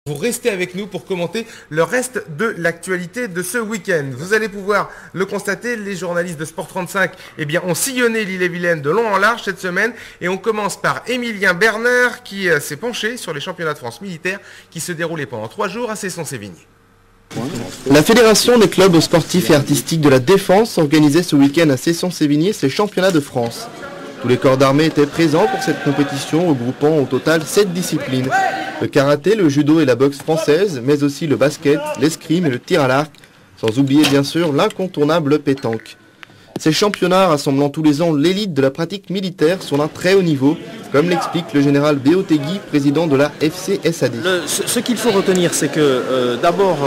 Vous restez avec nous pour commenter le reste de l'actualité de ce week-end. Vous allez pouvoir le constater, les journalistes de Sport 35 ont sillonné l'Ille-et-Vilaine de long en large cette semaine. Et on commence par Émilien Berner qui s'est penché sur les championnats de France militaires qui se déroulaient pendant 3 jours à Cesson-Sévigné. La Fédération des clubs sportifs et artistiques de la Défense organisait ce week-end à Cesson-Sévigné ses championnats de France. Tous les corps d'armée étaient présents pour cette compétition regroupant au total 7 disciplines. Le karaté, le judo et la boxe française, mais aussi le basket, l'escrime et le tir à l'arc, sans oublier bien sûr l'incontournable pétanque. Ces championnats rassemblant tous les ans l'élite de la pratique militaire sont d'un très haut niveau, comme l'explique le général Béotegui, président de la FCSAD. Ce qu'il faut retenir, c'est que d'abord,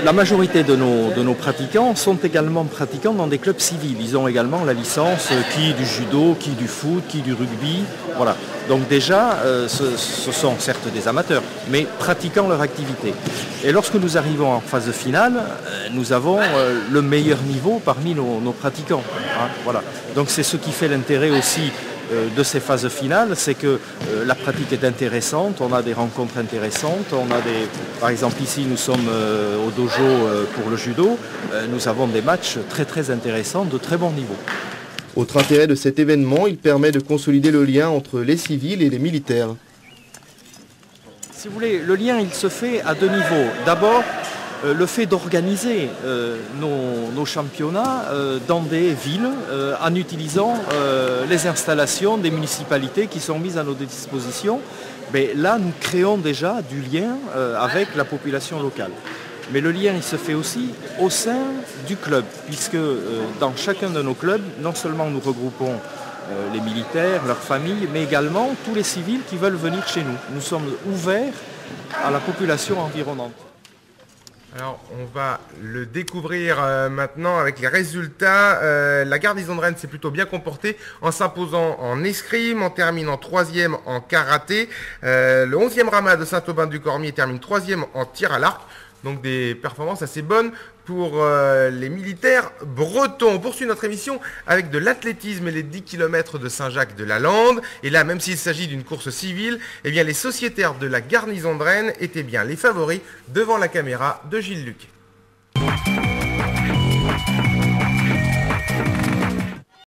la majorité de nos pratiquants sont également pratiquants dans des clubs civils. Ils ont également la licence, qui du judo, qui du foot, qui du rugby. Voilà. Donc déjà, ce sont certes des amateurs, mais pratiquant leur activité. Et lorsque nous arrivons en phase finale, nous avons le meilleur niveau parmi nos pratiquants. Hein, voilà. Donc c'est ce qui fait l'intérêt aussi de ces phases finales, c'est que la pratique est intéressante, on a des rencontres intéressantes, par exemple ici nous sommes au dojo pour le judo, nous avons des matchs très très intéressants, de très bon niveau. Autre intérêt de cet événement, il permet de consolider le lien entre les civils et les militaires. Si vous voulez, le lien il se fait à 2 niveaux. D'abord, le fait d'organiser nos championnats dans des villes en utilisant les installations des municipalités qui sont mises à notre disposition, là nous créons déjà du lien avec la population locale. Mais le lien il se fait aussi au sein du club, puisque dans chacun de nos clubs, non seulement nous regroupons les militaires, leurs familles, mais également tous les civils qui veulent venir chez nous. Nous sommes ouverts à la population environnante. Alors, on va le découvrir maintenant avec les résultats. La garnison de Rennes s'est plutôt bien comportée en s'imposant en escrime, en terminant 3e en karaté. Le 11e Rama de Saint-Aubin-du-Cormier termine 3e en tir à l'arc. Donc des performances assez bonnes pour les militaires bretons. On poursuit notre émission avec de l'athlétisme et les 10 km de Saint-Jacques-de-la-Lande. Et là, même s'il s'agit d'une course civile, les sociétaires de la garnison de Rennes étaient bien les favoris devant la caméra de Gilles Luc.